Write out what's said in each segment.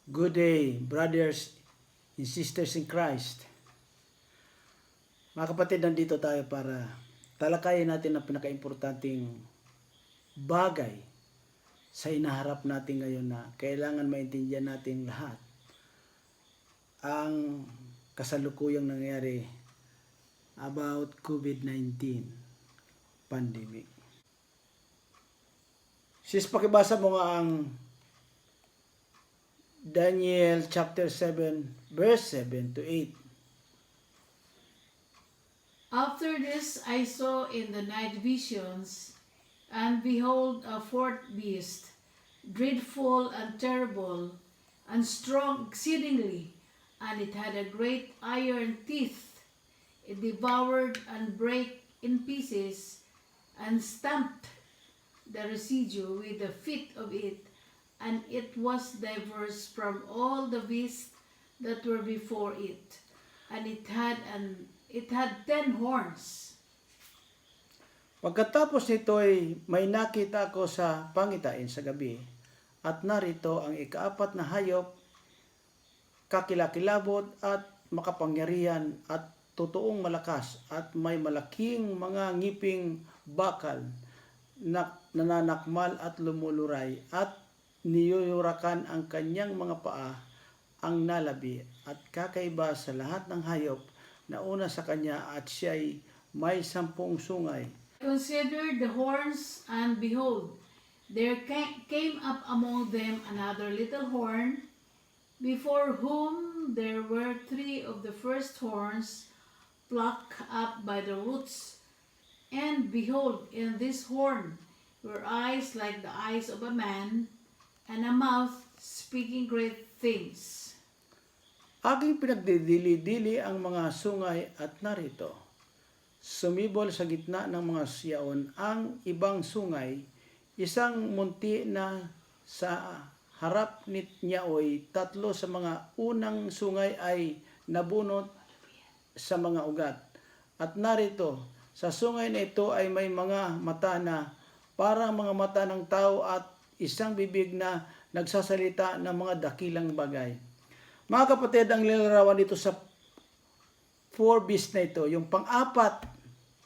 Good day, brothers and sisters in Christ. Mga kapatid, nandito tayo para talakayin natin ang pinaka-importanting bagay sa inaharap natin ngayon na kailangan maintindihan natin lahat. Ang kasalukuyang nangyayari about COVID-19 pandemic. Sis, pakibasa mo nga ang Daniel chapter 7 verse 7 to 8. After this I saw in the night visions, and behold, a fourth beast, dreadful and terrible, and strong exceedingly, and it had a great iron teeth. It devoured and brake in pieces, and stamped the residue with the feet of it, and it was diverse from all the beasts that were before it, and it had 10 horns. Pagkatapos nito ay may nakita ako sa pangitain sa gabi, at narito ang ikaapat na hayop, kakilakilabot at makapangyarihan at totoong malakas, at may malaking mga ngiping bakal na nananakmal at lumuluray, at niyuyurakan ang kanyang mga paa ang nalabi, at kakaiba sa lahat ng hayop na una sa kanya, at siya'y may 10 sungay. Considered the horns, and behold, there came up among them another little horn, before whom there were 3 of the first horns plucked up by the roots. And behold, in this horn were eyes like the eyes of a man, and a mouth speaking great things. Aking pinagdidili-dili ang mga sungay, at narito, sumibol sa gitna ng mga siyaon ang ibang sungay, isang munti na sa harap niyaoy 3 sa mga unang sungay ay nabunot sa mga ugat. At narito, sa sungay na ito ay may mga mata na parang mga mata ng tao, at isang bibig na nagsasalita ng mga dakilang bagay. Mga kapatid, ang nilalarawan dito sa 4 beasts na ito, yung pang-apat,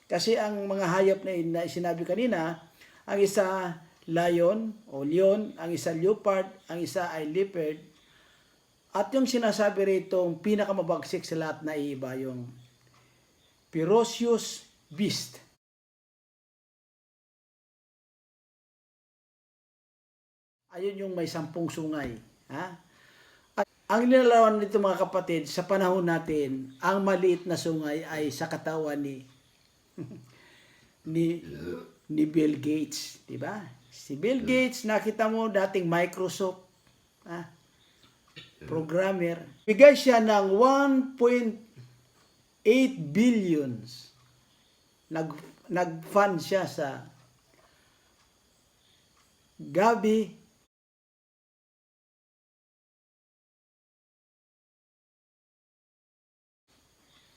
kasi ang mga hayop na sinabi kanina, ang isa lion o leon, ang isa leopard, ang isa ay leopard, at yung sinasabi rito, pinakamabagsik sa lahat na iiba, yung ferocious beast. Ayun yung may 10 sungay. Ha? At ang nilalarawan nito mga kapatid, sa panahon natin, ang maliit na sungay ay sa katawan ni Bill Gates, di ba? Si Bill Gates, nakita mo dating Microsoft, programmer. Bigay siya ng 1.8 billions. Nag-fund siya sa Gavi.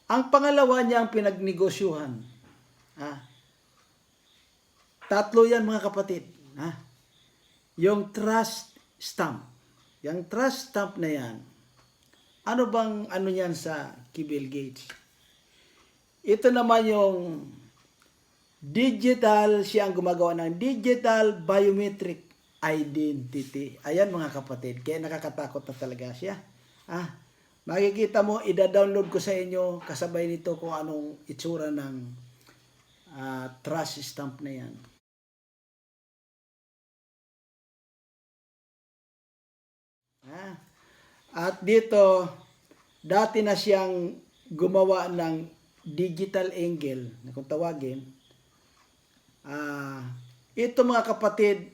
Ang pangalawa niyang pinagnegosyuhan, 3 yan mga kapatid. Yung trust stamp. Yung trust stamp na yan, ano bang ano yan sa Bill Gates? Ito naman yung digital, siya ang gumagawa ng digital biometric identity. Ayan mga kapatid, kaya nakakatakot na talaga siya. Makikita mo, ida-download ko sa inyo kasabay nito kung anong itsura ng trust stamp na yan. At dito, dati na siyang gumawa ng digital angle, na kung tawagin. Ito mga kapatid,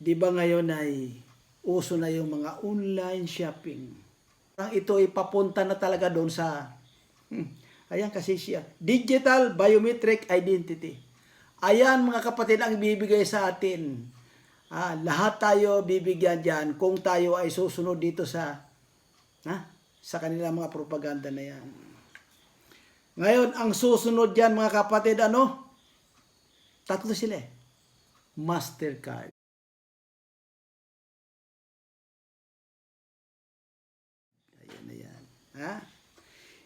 di ba ngayon ay uso na yung mga online shopping. Ito ay papunta na talaga doon sa, ayan kasi siya, digital biometric identity. Ayan mga kapatid ang bibigay sa atin. Lahat tayo bibigyan dyan kung tayo ay susunod dito sa kanilang mga propaganda na yan. Ngayon, ang susunod dyan mga kapatid, 3 sila. Mastercard. Ha?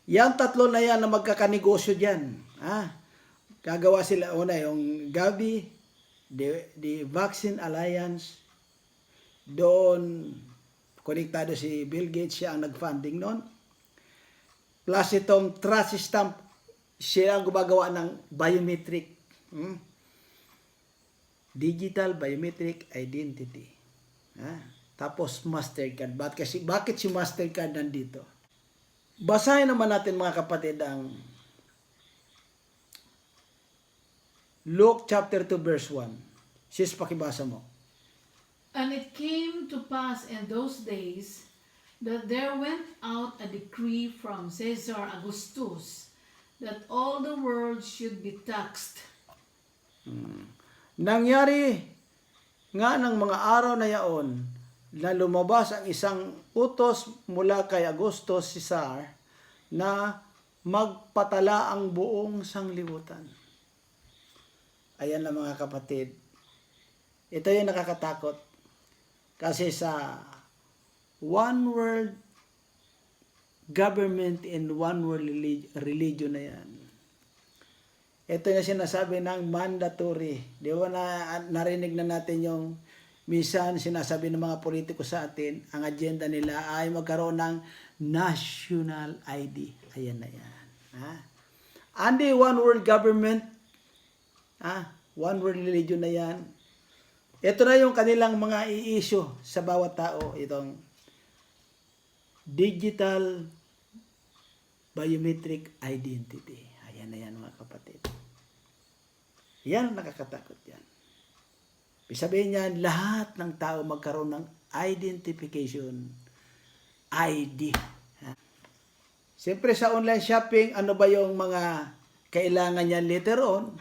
Yang tatlo na yan na magkakanegosyo dyan. Ha? Gagawa sila, una yung Gavi, the Vaccine Alliance, doon konektado si Bill Gates, siya ang nag-funding noon. Plus itong trust stamp, siya ang gumagawa ng biometric. Digital biometric identity. Tapos Mastercard. Bakit si Mastercard nandito? Basahin naman natin mga kapatid ang Luke chapter 2 verse 1. Sis, pakibasa mo. And it came to pass in those days that there went out a decree from Caesar Augustus that all the world should be taxed. Nangyari nga ng mga araw na yaon na lumabas ang isang utos mula kay Augustus Caesar na magpatala ang buong sanglibutan. Ayan lang mga kapatid. Ito yung nakakatakot. Kasi sa one world government and one world religion na yan. Ito yung sinasabi ng mandatory. Di ba narinig na natin yung minsan sinasabi ng mga politiko sa atin, ang agenda nila ay magkaroon ng national ID. Ayan na yan. Hindi one world government, one world religion na yan. Ito na yung kanilang mga i-issue sa bawat tao. Itong digital biometric identity. Ayan na yan mga kapatid. Yan ang nakakatakot yan. Sabihin niyan, lahat ng tao magkaroon ng identification ID. Siyempre sa online shopping, ano ba yung mga kailangan niyan later on?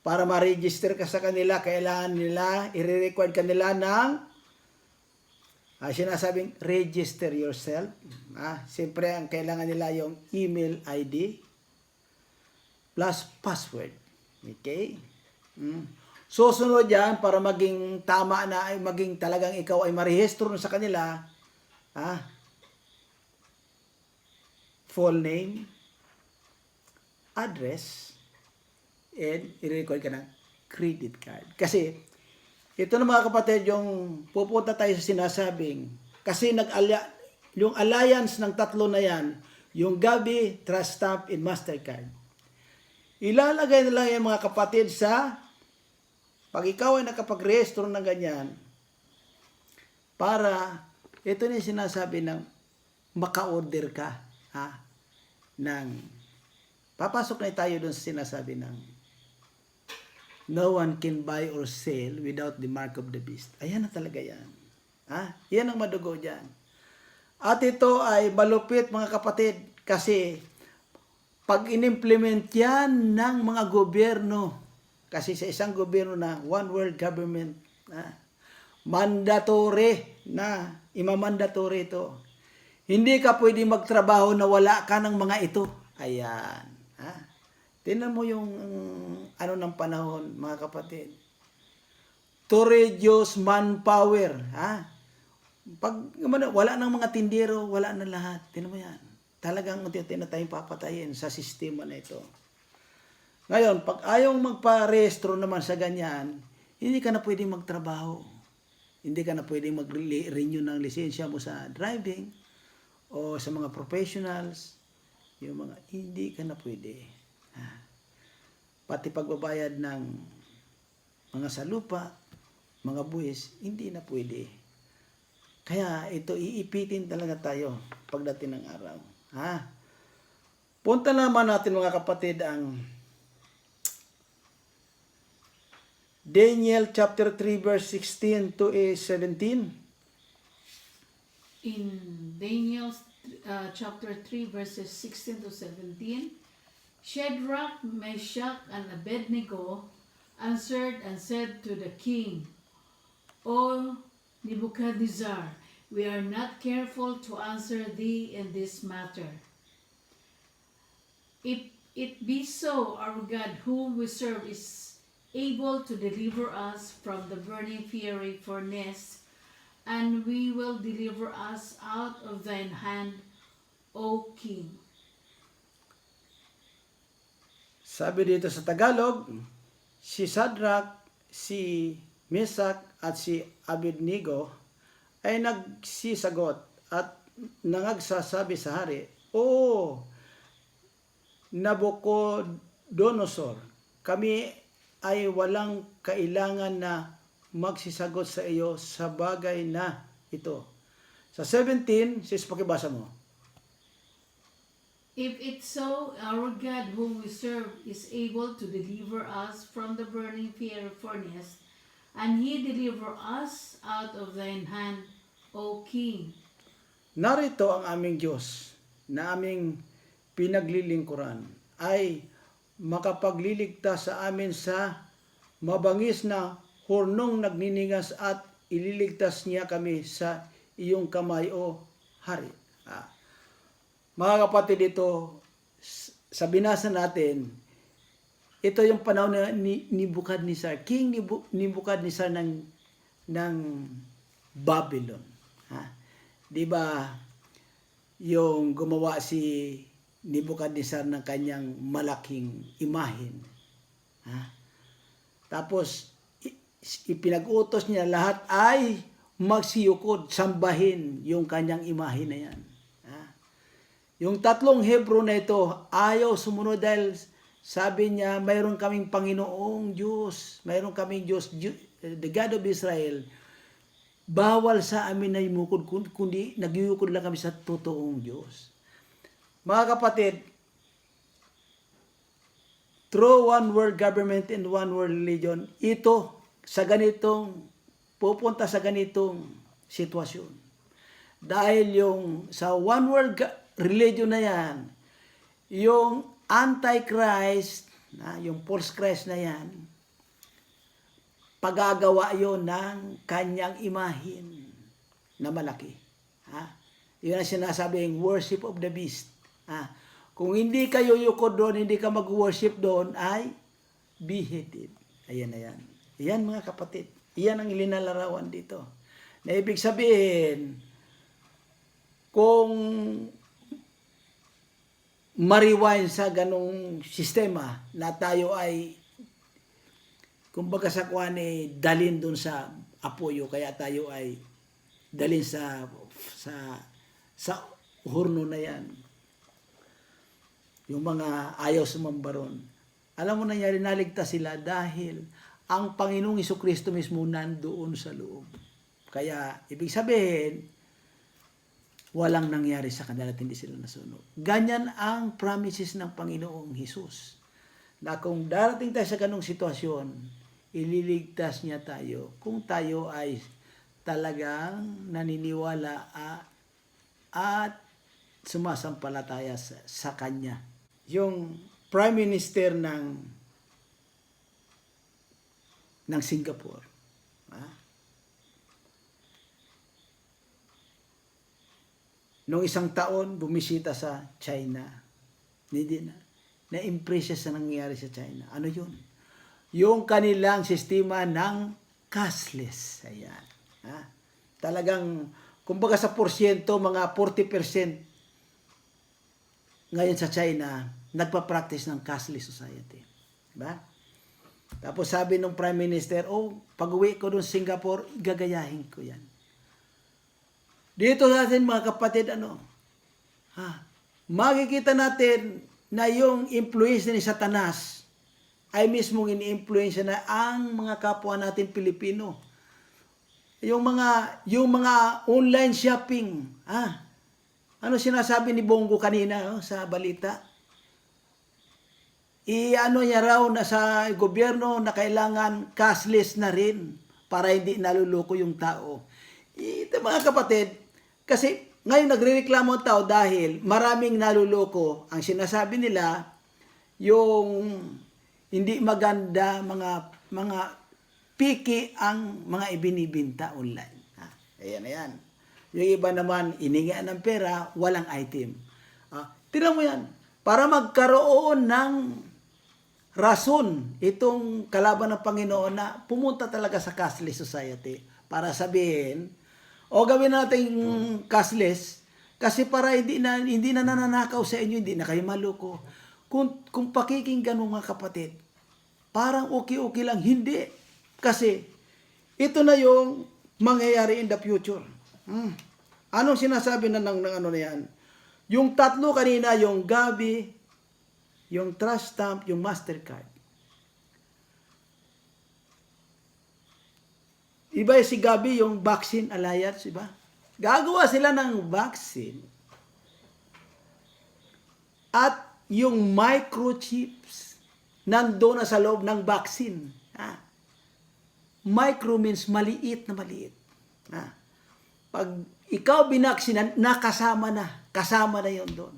Para ma-register ka sa kanila, kailangan nila, i-record kanila ng sinasabing register yourself. Siyempre ang kailangan nila yung email ID plus password. Okay? Susunod yan para maging tama na, ay maging talagang ikaw ay marehistro sa kanila. Full name, address, and i-record ka ng credit card. Kasi, ito na mga kapatid, yung pupunta tayo sa sinasabing, kasi yung alliance ng tatlo na yan, yung Gavi, Trust Stamp, and Mastercard, ilalagay nila yung mga kapatid sa, pag ikaw ay nakapag-rehistro ng ganyan, para, ito na yung sinasabi ng maka-order ka, papasok na tayo dun sa sinasabi ng, no one can buy or sell without the mark of the beast. Ayan na talaga yan. Yan ang madugo dyan. At ito ay malupit mga kapatid, kasi, pag in-implement yan ng mga gobyerno, kasi sa isang gobyerno na one world government, mandatory na, imamandatory ito. Hindi ka pwede magtrabaho na wala ka ng mga ito. Ayan. Tingnan mo yung ano ng panahon, mga kapatid. To reduce manpower. Pag wala ng mga tindero, wala na lahat. Tingnan mo yan. Talagang unti-unti na tayong papatayin sa sistema na ito. Ngayon, pag ayaw magpa-rehistro naman sa ganyan, hindi ka na pwedeng magtrabaho. Hindi ka na pwedeng mag-renew ng lisensya mo sa driving o sa mga professionals. Yung mga, hindi ka na pwede. Pati pagbabayad ng mga salupa, mga buwis, hindi na pwede. Kaya ito, iipitin talaga tayo pagdating ng araw. Punta naman natin mga kapatid ang Daniel chapter 3 verse 16 to 17. In Daniel chapter 3 verses 16 to 17, Shadrach, Meshach, and Abednego answered and said to the king, O Nebuchadnezzar, we are not careful to answer thee in this matter. If it be so, our God whom we serve is able to deliver us from the burning fiery furnace, and we will deliver us out of thine hand, O King. Sabi dito sa Tagalog, si Shadrach, si Meshach at si Abednego ay nagsisagot at nangagsasabi sa hari, "O Nabucodonosor, kami ay walang kailangan na magsisagot sa iyo sa bagay na ito." Sa 17, sis pakibasa mo. If it's so, our God whom we serve is able to deliver us from the burning furnace, and he deliver us out of thine hand, O King. Narito ang aming Diyos na aming pinaglilingkuran ay makapagliligtas sa amin sa mabangis na hurnong nagniningas at ililigtas niya kami sa iyong kamay, O Hari. Mga kapatid, ito sa binasa natin, ito yung panahon na ni Nebuchadnezzar, King Nebuchadnezzar ng Babylon. Di ba yung gumawa si Nebuchadnezzar ng kanyang malaking imahen. Tapos ipinag-utos niya lahat ay magsiyukod, sambahin yung kanyang imahen na yan. Yung tatlong Hebrew na ito, ayaw sumunod dahil sabi niya, mayroon kaming Panginoong Diyos, mayroon kaming Diyos, the God of Israel. Bawal sa amin na yumukod, kundi nagyuyukod lang kami sa totoong Diyos. Mga kapatid, through one world government and one world religion, ito pupunta sa ganitong sitwasyon. Dahil yung sa one world religion na yan, yung Antichrist, yung false Christ na yan, pagagawa yon ng kanyang imahin na malaki. Yun ang sinasabing worship of the beast. Kung hindi kayo yukod doon, hindi ka mag-worship doon, ay beheaded. Ayan na yan. Iyan mga kapatid. Iyan ang ilinalarawan dito. Na ibig sabihin, kung mariwain sa ganong sistema na tayo ay kumbaga sa kuwan dalin dun sa apoyo, kaya tayo ay dalin sa hurno na yan. Yung mga ayaw sumambaron. Alam mo nangyari, naligtas sila dahil ang Panginoong Jesucristo mismo nandoon sa loob. Kaya ibig sabihin, walang nangyari sa kanila at hindi sila nasunod. Ganyan ang promises ng Panginoong Hesus. Na kung darating tayo sa ganong sitwasyon, ililigtas niya tayo kung tayo ay talagang naniniwala at sumasampalataya sa Kanya. Yung Prime Minister ng Singapore, noong isang taon, bumisita sa China. Na-impress siya sa nangyayari sa China. Ano yun? Yung kanilang sistema ng cashless. Ayan. Talagang, kumbaga sa porsyento, mga 40% ngayon sa China, nagpa-practice ng cashless society. Diba? Tapos sabi ng Prime Minister, pag-uwi ko doon Singapore, gagayahin ko yan. Dito natin mga kapatid, makikita natin na yung influence ni Satanas ay mismong ini-influensya na ang mga kapwa natin Pilipino. Yung mga online shopping, ano sinasabi ni Bongo kanina sa balita? Niya raw na sa gobyerno na kailangan cashless na rin para hindi naluloko yung tao. Ito mga kapatid, kasi ngayon nagrereklamo ang tao dahil maraming naluloko. Ang sinasabi nila, yung hindi maganda, mga piki ang mga ibinibinta online. Ayan. Yung iba naman, iningaan ng pera, walang item. Tignan mo yan. Para magkaroon ng rason itong kalaban ng Panginoon na pumunta talaga sa cashless society para sabihin, gawin natin cashless, Kasi para hindi na nananakaw sa inyo, hindi na kayo maloko. Kung pakikinggan mo mga kapatid, parang okay lang, hindi. Kasi ito na yung mangyayari in the future. Anong sinasabi ng ano na yan? Yung tatlo kanina, yung Gabi, yung Trust Stamp, yung Mastercard. Iba si Gabi, yung Vaccine Alliance, iba? Gagawa sila ng vaccine. At yung microchips, nandoon na sa loob ng vaccine. Micro means maliit na maliit. Pag ikaw binaksinan, kasama na yon doon.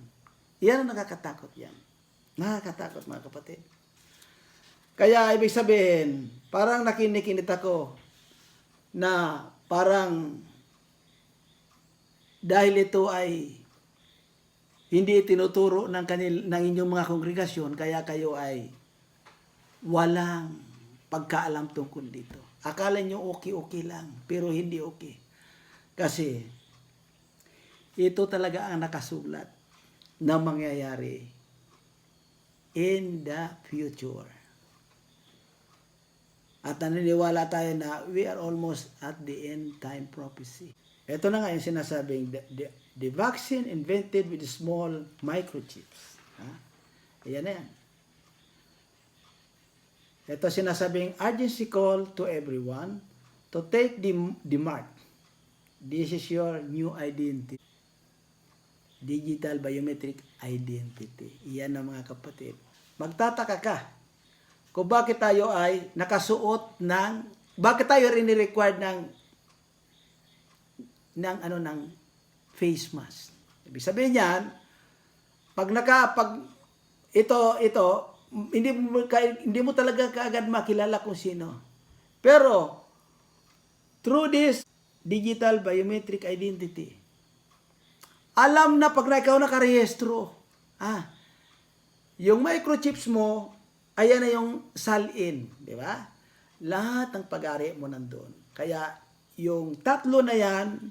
Yan ang nakakatakot yan. Nakakatakot mga kapatid. Kaya ibig sabihin, parang nakinikinit ako na parang dahil ito ay hindi tinuturo ng inyong mga kongregasyon, kaya kayo ay walang pagkaalam tungkol dito. Akala nyo okay lang, pero hindi okay. Kasi ito talaga ang nakasulat na mangyayari in the future. At naniniwala tayo na we are almost at the end time prophecy. Ito na nga yung sinasabing the vaccine invented with small microchips. Ayan na yan. Ito sinasabing urgency call to everyone to take the mark. This is your new identity. Digital biometric identity. Iyan na mga kapatid. Magtataka ka kung bakit tayo ay nakasuot bakit tayo rini-required ng face mask. Ibig sabihin niyan, hindi mo talaga kaagad makilala kung sino. Pero through this digital biometric identity, alam na pag ikaw nakarehistro, yung microchips mo, ayan na yung salin, di ba? Lahat ng pag-ari mo nandun. Kaya yung tatlo na yan,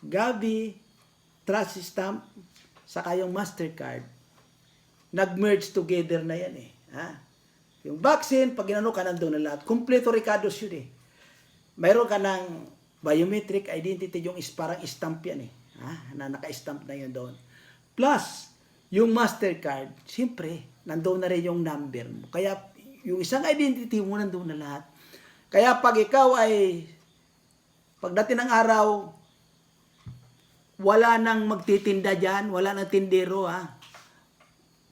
Gabi, Trust Stamp, saka yung Mastercard, nag-merge together na yan eh. Yung vaccine, pag ginano ka nandun na lahat, kompleto Ricardo's yun eh. Mayroon ka ng biometric identity, yung parang stamp yan eh. Na naka-stamp na yun doon. Plus, yung Mastercard, siyempre, nandoon na rin yung number mo. Kaya, yung isang identity mo nandoon na lahat. Kaya pag ikaw ay, pagdating ng araw, wala nang magtitinda dyan, wala nang tindero,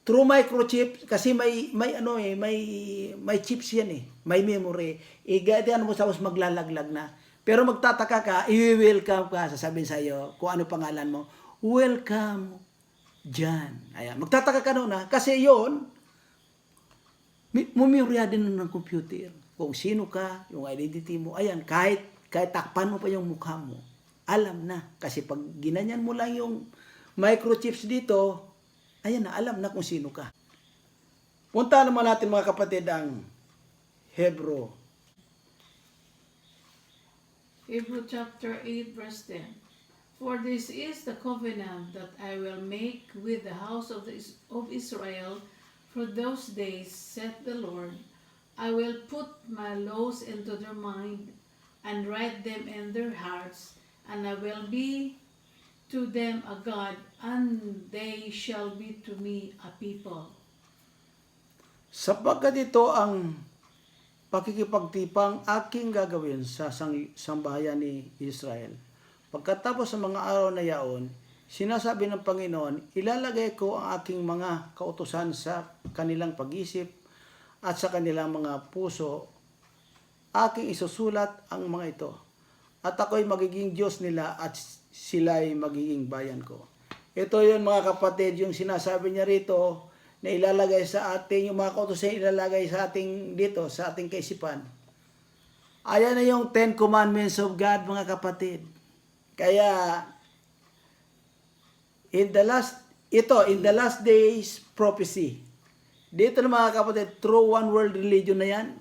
Through microchip, kasi may chips yan eh. May memory. Igadihan mo tapos maglalaglag na. Pero magtataka ka, i-welcome ka, sasabihin sa'yo, kung ano pangalan mo, welcome dyan. Ayan. Magtataka ka noon kasi yon mumimorya din ng computer. Kung sino ka, yung identity mo, ayan, kahit takpan mo pa yung mukha mo, alam na. Kasi pag ginanyan mo lang yung microchips dito, ayan na, alam na kung sino ka. Punta naman natin mga kapatid ang Hebrew chapter 8 verse 10. For this is the covenant that I will make with the house of Israel for those days, saith the Lord. I will put my laws into their mind and write them in their hearts, and I will be to them a God, and they shall be to me a people. Sapagkat ito ang pakikipagtipang aking gagawin sa sambahayan ni Israel. Pagkatapos ng mga araw na yaon, sinasabi ng Panginoon, ilalagay ko ang aking mga kautusan sa kanilang pag-isip at sa kanilang mga puso. Aking isusulat ang mga ito. At ako'y magiging Diyos nila at sila'y magiging bayan ko. Ito yun mga kapatid, yung sinasabi niya rito, na ilalagay sa ating, yung mga kautusan ilalagay sa ating dito, sa ating kaisipan. Ayan na yung 10 Commandments of God mga kapatid. Kaya, in the last days prophecy. Dito na mga kapatid, true one world religion na yan.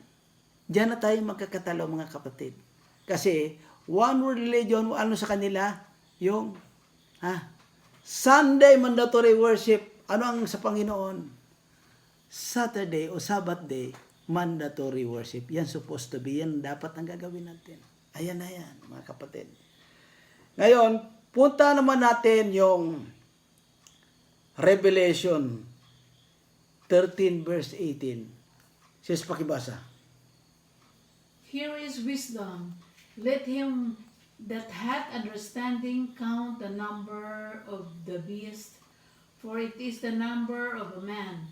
Diyan na tayo magkakatalo mga kapatid. Kasi, one world religion, ano sa kanila? Yung, Sunday, mandatory worship. Ano ang sa Panginoon? Saturday o Sabbath day, mandatory worship. Yan supposed to be. Yan dapat ang gagawin natin. Ayan na yan, mga kapatid. Ngayon, punta naman natin yung Revelation 13 verse 18. Sis, pakibasa. Here is wisdom. Let him that hath understanding count the number of the beast, for it is the number of a man,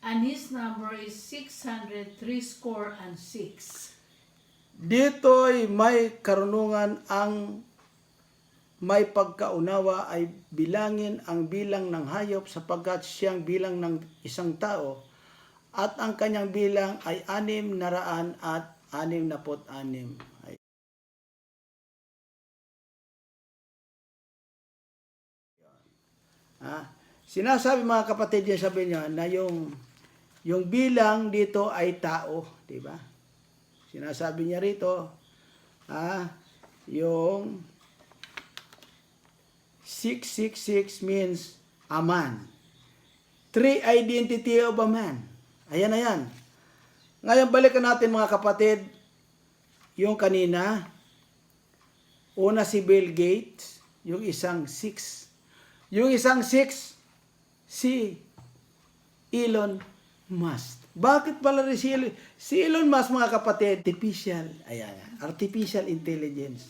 and his number is 636. Dito'y may karunungan ang may pagkaunawa ay bilangin ang bilang ng hayop sapagkat siyang bilang ng isang tao at ang kanyang bilang ay 666. Sinasabi mga kapatid yan, sabi niya na yung bilang dito ay tao, di ba? Sinasabi niya rito, yung 666 means a man. Three identity of a man. Ayan na yan. Ngayon, balikan natin mga kapatid, yung kanina, una si Bill Gates, yung isang 6. Yung isang 6, si Elon Musk. Bakit pala rin si Elon Musk, mga kapatid? Artificial intelligence.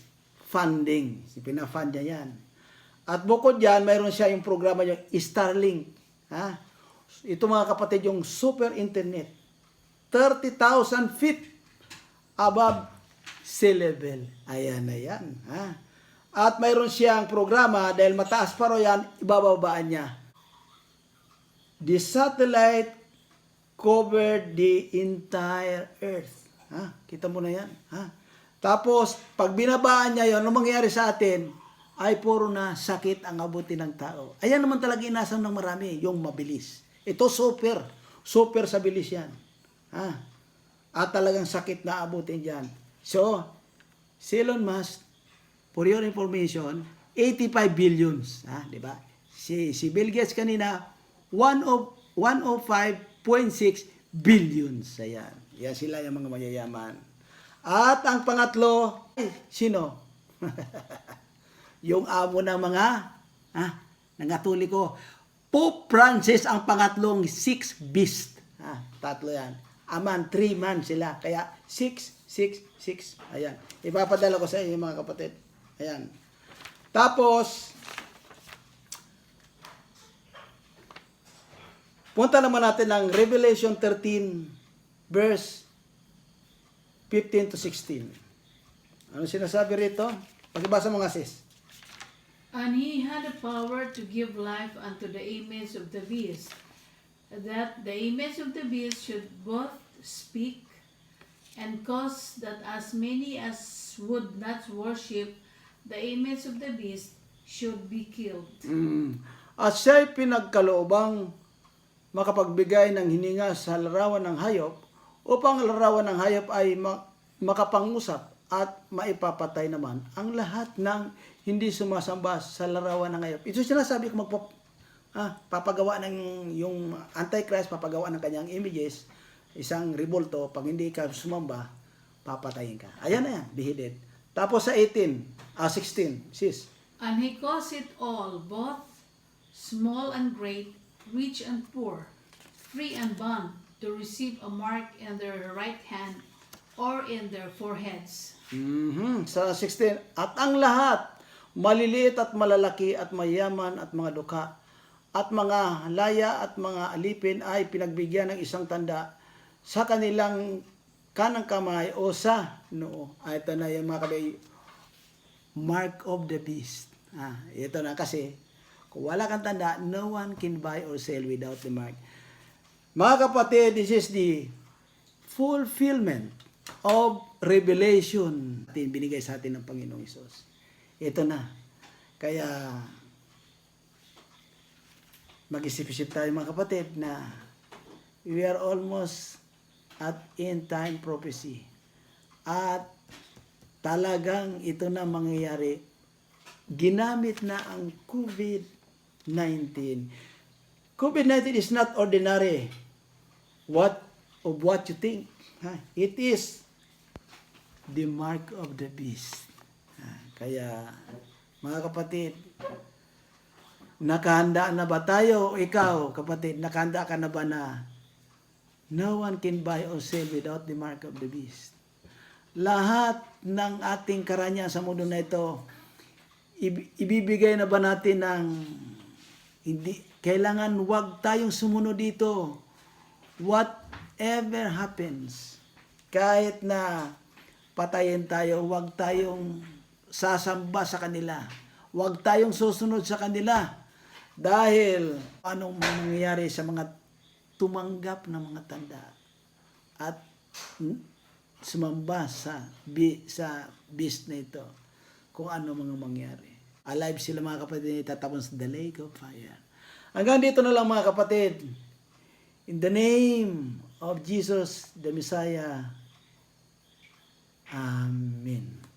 Funding. Pinafund niya yan. At bukod dyan, mayroon siya yung programa yung Starlink. Ito mga kapatid, yung super internet. 30,000 feet above sea level. Ayan na yan. At mayroon siyang programa, dahil mataas pa ro yan, ibababaan niya. The satellite covered the entire earth. Kita mo na yan. Tapos, pag binabaan niya yon, ano mangyayari sa atin? Ay puro na sakit ang abutin ng tao. Ayan naman talaga inasam ng marami, yung mabilis. Ito super sa bilis yan. At talagang sakit na abutin dyan. So, si Elon Musk, for your information, 85 billions. Di ba? Si Bill Gates kanina, 105.6 billions. Ayan. Yan sila yung mga mayayaman. At ang pangatlo, sino? Yung amo ng mga Katoliko. Pope Francis ang pangatlong 6 beast. Tatlo yan. A man, 3 man sila. Kaya 666. Ayan. Ipapadala ko sa inyo mga kapatid. Ayan. Tapos, punta naman natin ng Revelation 13 verse 15 to 16. Ano sinasabi rito? Pakibasa mo nga sis. And he had the power to give life unto the image of the beast, that the image of the beast should both speak and cause that as many as would not worship the image of the beast should be killed. At siya'y pinagkaloobang makapagbigay ng hininga sa larawan ng hayop upang ang larawan ng hayop ay makapangusap at maipapatay naman ang lahat ng hindi sumasamba sa larawan ng hayop. Ito sinasabi ko papagawa ng yung Antichrist, papagawa ng kanyang images, isang revolto, pag hindi ka sumamba, papatayin ka. Ayan na yan, beheaded. Tapos sa 16, sis. And he caused it all, both small and great, rich and poor, free and bond, to receive a mark in their right hand or in their foreheads. Sa 16, at ang lahat, maliliit at malalaki at mayaman at mga duka at mga laya at mga alipin ay pinagbigyan ng isang tanda sa kanilang kanang kamay o sa noo. Ito na yung mga kabay, mark of the beast. Ito na kasi, kung wala kang tanda, no one can buy or sell without the mark. Mga kapatid, this is the fulfillment of revelation binigay sa atin ng Panginoong Hesus. Ito na. Kaya, mag-isip-isip tayo mga kapatid na we are almost at end time prophecy. At talagang ito na mangyayari. Ginamit na ang COVID COVID-19 is not ordinary. What you think? It is the mark of the beast. Kaya, mga kapatid, nakahanda na ba tayo? Ikaw, kapatid, nakahanda ka na ba na no one can buy or sell without the mark of the beast? Lahat ng ating karanya sa mundo na ito, ibibigay na ba natin ng hindi, kailangan wag tayong sumunod dito. Whatever happens, kahit na patayin tayo, wag tayong sasamba sa kanila. Wag tayong susunod sa kanila. Dahil anong mangyayari sa mga tumanggap ng mga tanda at sumamba sa beast na ito, kung ano mga mangyari. Alive sila mga kapatid, itatapon sa the lake of fire. Hanggang dito na lang mga kapatid. In the name of Jesus, the Messiah. Amen.